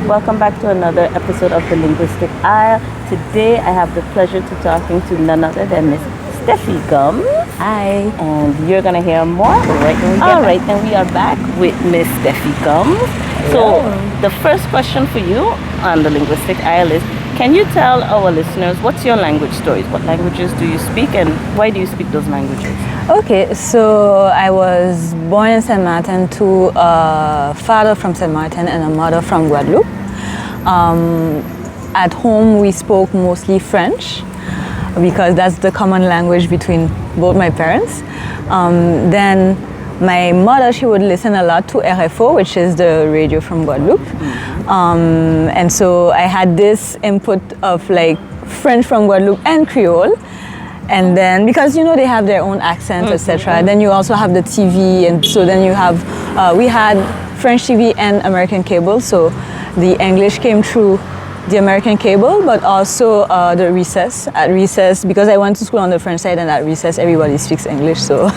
welcome back to another episode of The Linguistic Isle. Today I have the pleasure to talking to none other than Miss Stéphie Gumbs. Hi. And you're going to hear more right when we get back. Right, and we are back with Miss Stéphie Gumbs. So the first question for you on The Linguistic Isle is, can you tell our listeners what's your language stories? What languages do you speak and why do you speak those languages? Okay, so I was born in Saint Martin to a father from Saint Martin and a mother from Guadeloupe. At home we spoke mostly French because that's the common language between both my parents. Then my mother, she would listen a lot to RFO, which is the radio from Guadeloupe. And so I had this input of like French from Guadeloupe and Creole. And then, because you know they have their own accents, etc. Then you also have the TV, and so then you have, we had French TV and American cable, so the English came through the American cable, but also the recess. At recess, because I went to school on the French side, and at recess everybody speaks English, so.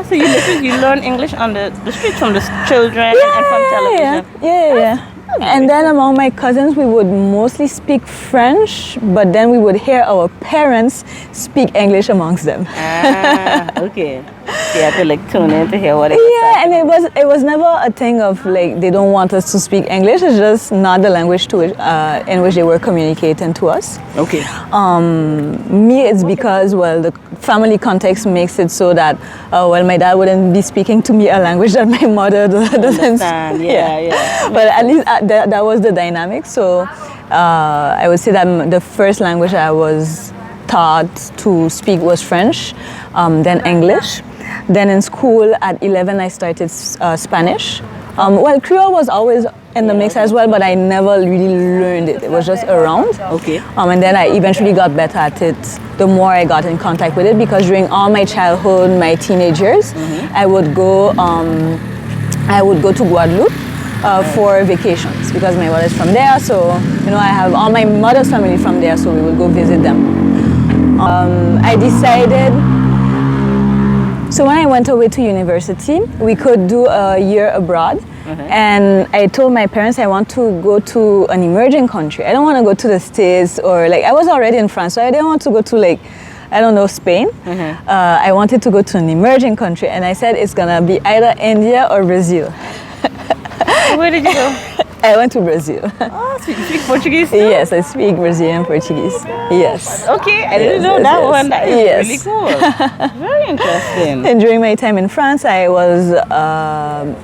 So you learn English on the street from the children and from television? Yeah. And then among my cousins, we would mostly speak French, but then we would hear our parents speak English amongst them. Okay. So you had to like tune in to hear what it was. Yeah, and it was never a thing of like they don't want us to speak English. It's just not the language to which, in which they were communicating to us. Okay. Me, it's because the family context makes it so that my dad wouldn't be speaking to me a language that my mother doesn't understand. Yeah. But at least that was the dynamic. So I would say that the first language I was taught to speak was French, then English. Then in school at 11 I started Spanish. Creole was always in the mix as well, but I never really learned it. It was just around. Okay. And then I eventually got better at it the more I got in contact with it, because during all my childhood, my teenage years, I would go to Guadeloupe for vacations because my mother is from there. So you know I have all my mother's family from there, so we would go visit them. I decided. So when I went away to university, we could do a year abroad. And I told my parents I want to go to an emerging country. I don't want to go to the States or I was already in France, so I didn't want to go to Spain. I wanted to go to an emerging country, and I said it's gonna be either India or Brazil. Where did you go? I went to Brazil. Oh, so you speak Portuguese too? Yes, I speak Brazilian Portuguese. Yes. Okay, I didn't know that one. That is really cool. Very interesting. And during my time in France, I was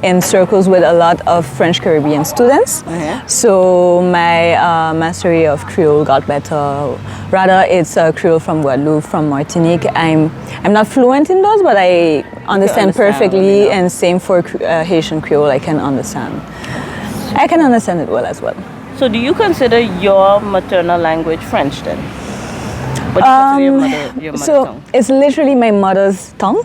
in circles with a lot of French Caribbean students. So my mastery of Creole got better. Rather, it's Creole from Guadeloupe, from Martinique. I'm not fluent in those, but I understand perfectly. And same for Haitian Creole, I can understand. I can understand it well as well. So do you consider your maternal language French then? What do you consider your mother tongue? It's literally my mother's tongue.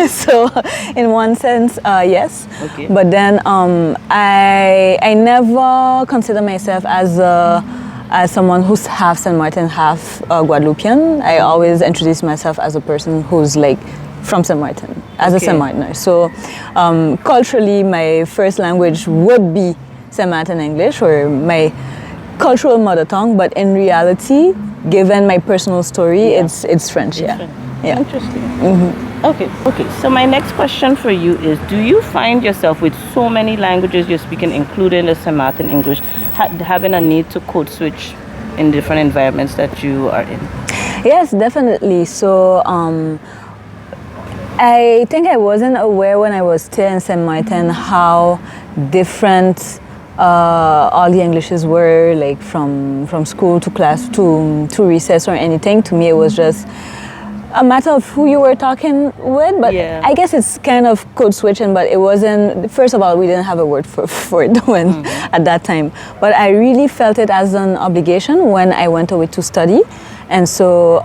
So in one sense, yes. Okay. But then I never consider myself as someone who's half Saint Martin, half Guadeloupean. I always introduce myself as a person who's like from Saint Martin, as a Saint Martiner. So culturally, my first language would be Saint Martin English, or my cultural mother tongue, but in reality, given my personal story, it's French. Yeah. Interesting. Okay. So my next question for you is: do you find yourself with so many languages you're speaking, including the Saint Martin English, having a need to code switch in different environments that you are in? Yes, definitely. So I think I wasn't aware when I was still in Saint Martin how different all the Englishes were, like from school to class to recess or anything. To me, it was just a matter of who you were talking with. But I guess it's kind of code switching, but it wasn't. First of all, we didn't have a word for it at that time. But I really felt it as an obligation when I went away to study. And so,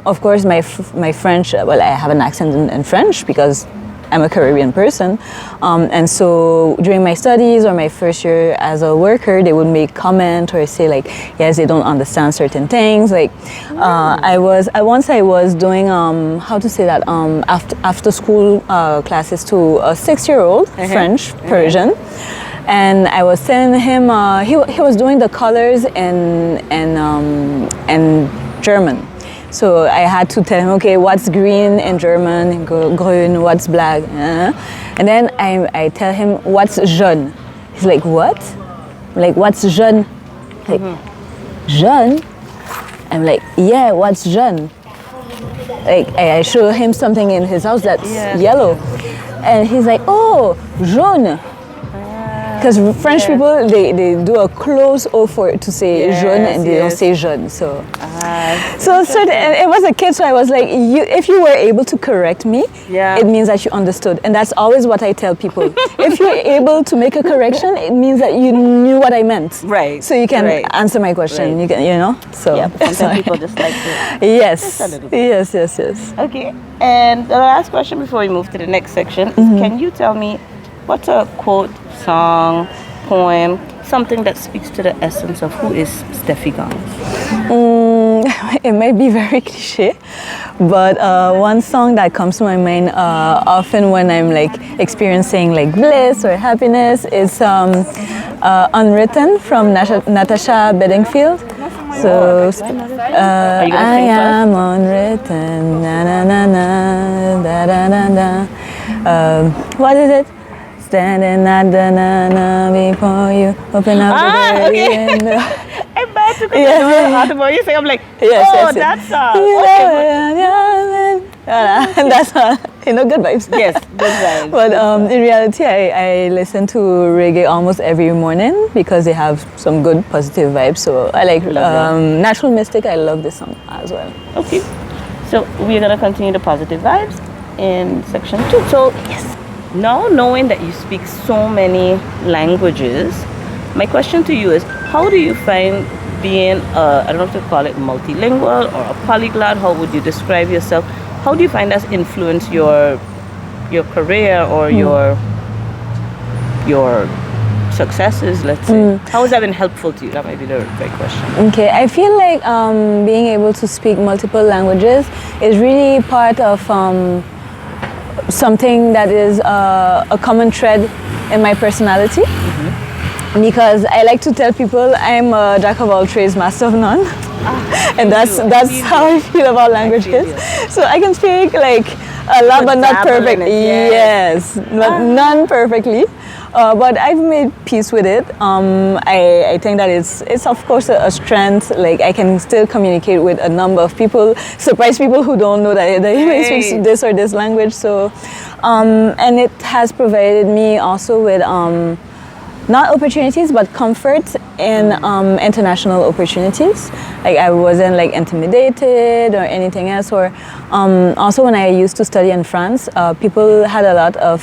of course, my French, I have an accent in French because I'm a Caribbean person. And so during my studies or my first year as a worker, they would make comment or say like, yes, they don't understand certain things. Like I was doing, after school classes to a 6-year-old French, Persian. and I was telling him he was doing the colors in German. So I had to tell him, okay, what's green in German, grün, what's black, and then I tell him what's jaune. He's like, what? I'm like, what's jaune? Like, jaune? I'm like, yeah, what's jaune? Like I show him something in his house that's yellow, and he's like, oh, jaune. Because French people, they do a close O for it to say jaune, and they don't say jaune. So, it was a kid, so I was like, if you were able to correct me, it means that you understood. And that's always what I tell people. If you're able to make a correction, it means that you knew what I meant. Right. So you can answer my question. You can, So. Yeah, sometimes people just like to. Yes. Yes. Okay. And the last question before we move to the next section is, can you tell me what's a quote, song, poem, something that speaks to the essence of who is Stéphie Gumbs? It might be very cliche, but one song that comes to my mind often when I'm like experiencing like bliss or happiness is Unwritten from Natasha Bedingfield. So I am unwritten, na na na na, da da da da. What is it? Standing at the na before you, open up the window. I'm bad to you say, I'm like, that song. That's good vibes. Yes, good vibes. But in reality, I listen to reggae almost every morning because they have some good positive vibes. So I like Natural Mystic. I love this song as well. Okay, so we're gonna continue the positive vibes in section 2. So now knowing that you speak so many languages, my question to you is, how do you find being I don't know if to call it multilingual or a polyglot? How would you describe yourself? How do you find that's influenced your career or your successes, let's say? How has that been helpful to you? That might be the right question. Okay, I feel like being able to speak multiple languages is really part of something that is a common thread in my personality. Because I like to tell people I'm a jack of all trades, master of none. And that's how I feel about languages. So I can speak like a lot, but not perfect. Yes, none perfectly. But I've made peace with it. I think that it's of course a strength. Like I can still communicate with a number of people, surprise people who don't know that I speak this or this language. So, and it has provided me also with not opportunities, but comfort in international opportunities. Like I wasn't like intimidated or anything else. Or also when I used to study in France, people had a lot of,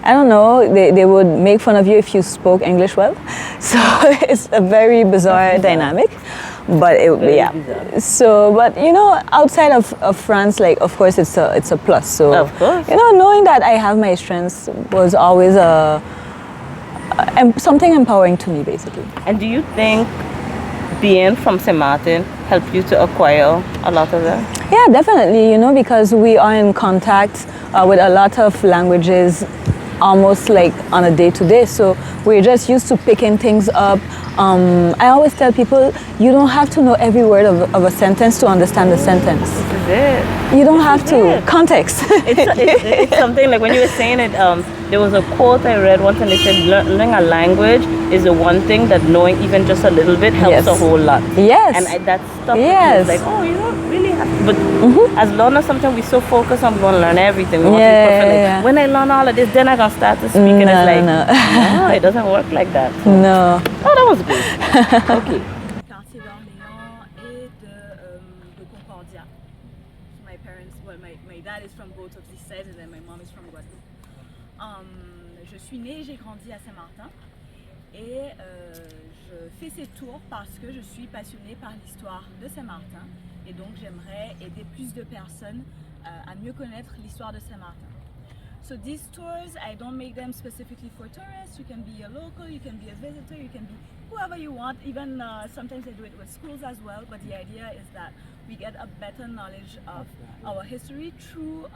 I don't know, they would make fun of you if you spoke English well. So it's a very bizarre dynamic. But so, but outside of France, like of course it's a plus. So of course, knowing that I have my strengths was always something empowering to me, basically. And do you think being from St. Martin helped you to acquire a lot of that? Yeah, definitely, because we are in contact with a lot of languages almost like on a day-to-day, so we're just used to picking things up. I always tell people, you don't have to know every word of a sentence to understand the sentence. This is it. You don't have to. Context. It's something like when you were saying it, there was a quote I read once and they said learning a language is the one thing that knowing even just a little bit helps a whole lot. Yes. And that stuff is like, you don't really have to. But as learners, sometimes we're so focused on we want to learn everything. We want to be perfect. Like, when I learn all of this, then I can start to speak. And it's like, no, it doesn't work like that. So. No. Oh, that was good. Okay. Quartier d'Orléans et de Concordia. My parents, my dad is from both of these sides and then my mom is from Guadeloupe. Je suis née, j'ai grandi à Saint-Martin et je fais ces tours parce que je suis passionnée par l'histoire de Saint-Martin et donc j'aimerais aider plus de personnes à mieux connaître l'histoire de Saint-Martin. So these tours, I don't make them specifically for tourists. You can be a local, you can be a visitor, you can be whoever you want. Even sometimes I do it with schools as well. But the idea is that we get a better knowledge of our history through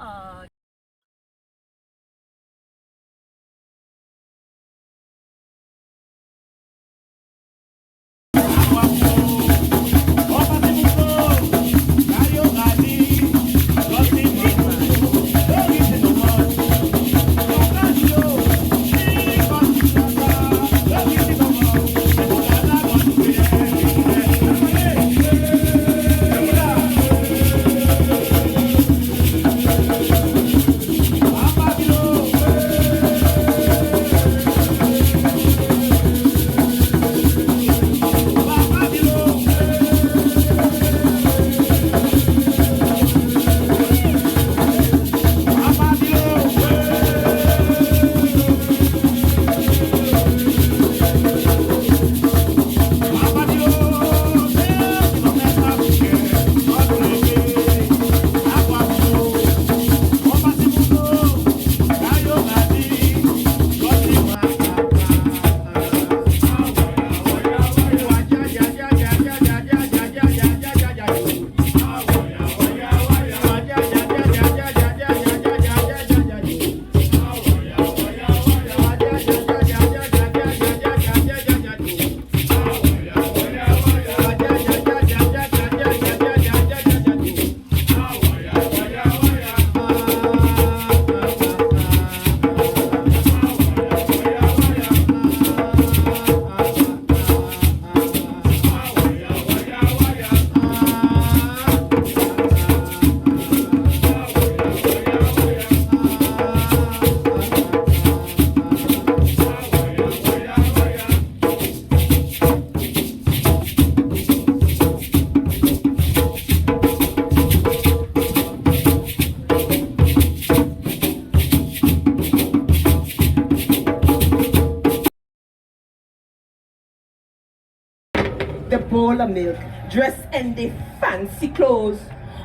bowl of milk, dressed in the fancy clothes,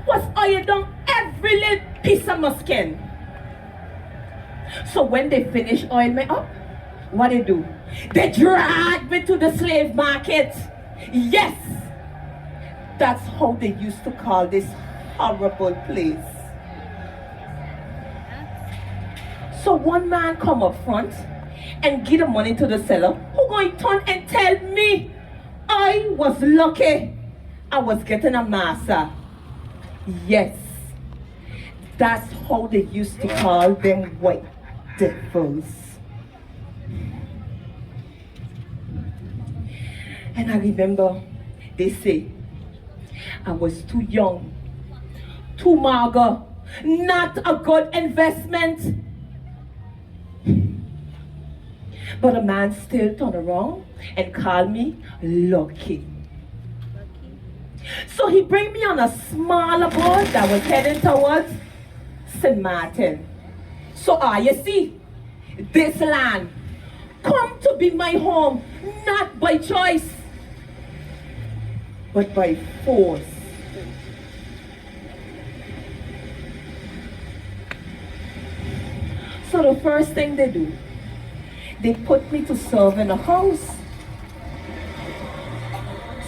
was ironed down every little piece of my skin. So when they finish oiling me up, what they do? They drag me to the slave market. Yes, that's how they used to call this horrible place. So one man come up front and give the money to the seller, who going to turn and tell me I was lucky I was getting a master. Yes, that's how they used to call them white devils. And I remember they say I was too young, too mager, not a good investment. But a man still turned around and called me lucky. So he bring me on a smaller boat that was heading towards St. Martin. So you see, this land come to be my home, not by choice, but by force. So the first thing they do, they put me to serve in a house.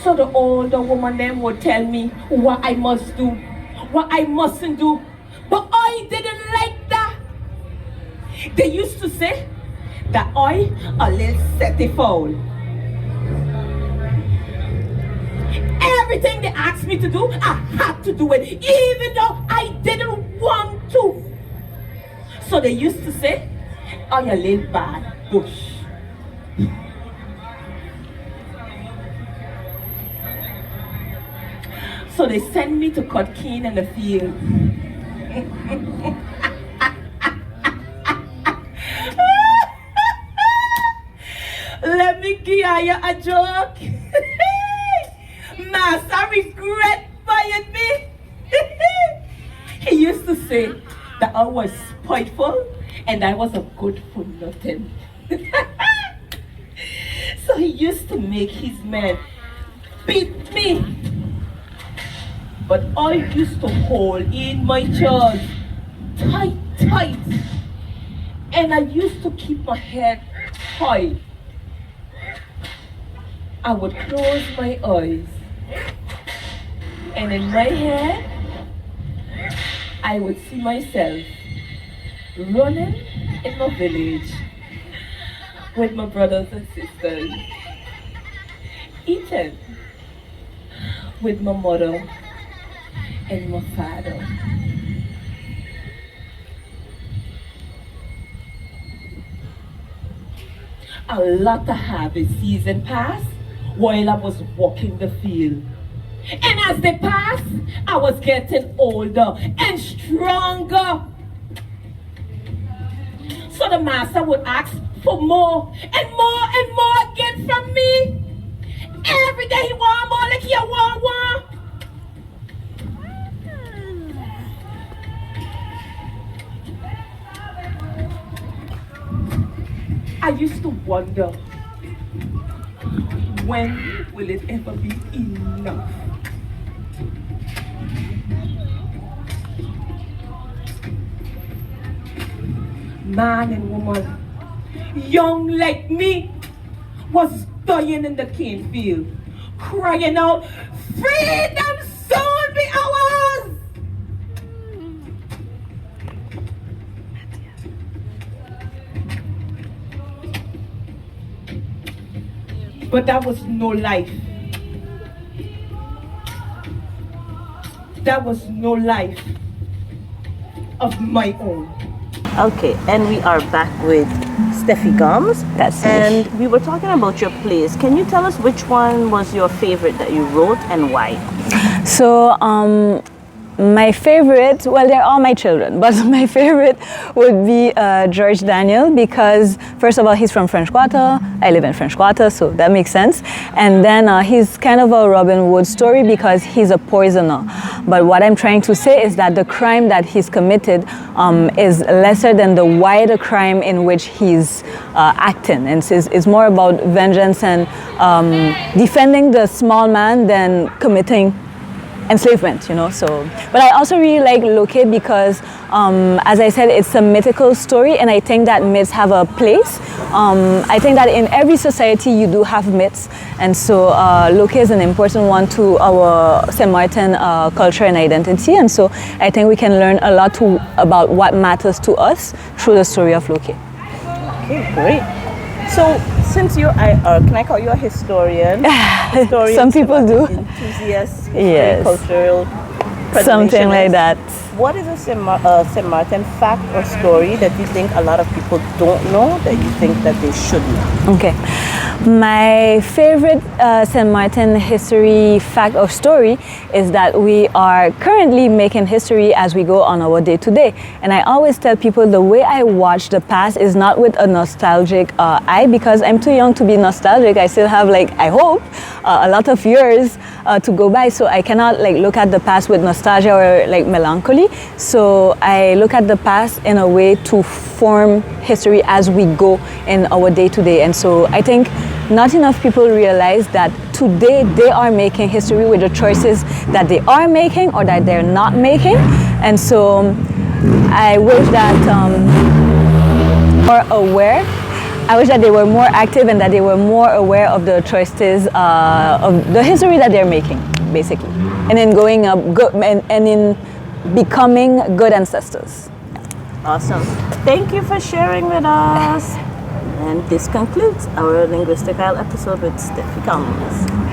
So the older woman then would tell me what I must do, what I mustn't do. But I didn't like that. They used to say that I a little setty fowl. Everything they asked me to do, I had to do it, even though I didn't want to. So they used to say, I a little bad bush. So they send me to cut cane in the field. Let me give you a joke. Master regret buying me. He used to say that I was spiteful and I was a good for nothing. So he used to make his men beat me. But I used to hold in my jaws tight, tight. And I used to keep my head high. I would close my eyes. And in my head, I would see myself running in my village with my brothers and sisters, eating with my mother and my father. A lot of harvest season passed while I was walking the field. And as they passed, I was getting older and stronger. So the master would ask for more and more and more again from me. Every day he want more, like he want more. I used to wonder, when will it ever be enough? Man and woman, young like me, was dying in the cane field, crying out, freedom soon be ours! But that was no life. That was no life of my own. Okay, and we are back with Stéphie Gumbs. That's me. And we were talking about your plays. Can you tell us which one was your favorite that you wrote and why? So My favorite, well, they're all my children, but my favorite would be George Daniel because, first of all, he's from French Quarter. I live in French Quarter, so that makes sense. And then he's kind of a Robin Hood story because he's a poisoner. But what I'm trying to say is that the crime that he's committed is lesser than the wider crime in which he's acting. And it's more about vengeance and defending the small man than committing enslavement, you know. So, but I also really like Loke because, as I said, it's a mythical story, and I think that myths have a place. I think that in every society you do have myths, and so Loke is an important one to our Saint Martin culture and identity, and so I think we can learn a lot about what matters to us through the story of Loke. Okay, great. So, since can I call you a historian? Some people do. Enthusiast, Yes. cultural, Something like that. What is a Saint Martin fact or story that you think a lot of people don't know that you think that they should know? Okay. My favorite Saint Martin history fact or story is that we are currently making history as we go on our day-to-day. And I always tell people the way I watch the past is not with a nostalgic eye because I'm too young to be nostalgic. I still have, like, I hope, a lot of years to go by. So I cannot, like, look at the past with nostalgia or, like, melancholy. So I look at the past in a way to form history as we go in our day-to-day. And so I think not enough people realize that today they are making history with the choices that they are making or that they're not making. And so I wish that more aware. I wish that they were more active and that they were more aware of the choices of the history that they're making, basically, and in going up good and in becoming good ancestors. Awesome. Thank you for sharing with us. And this concludes our Linguistic Isle episode with Stéphie Gumbs.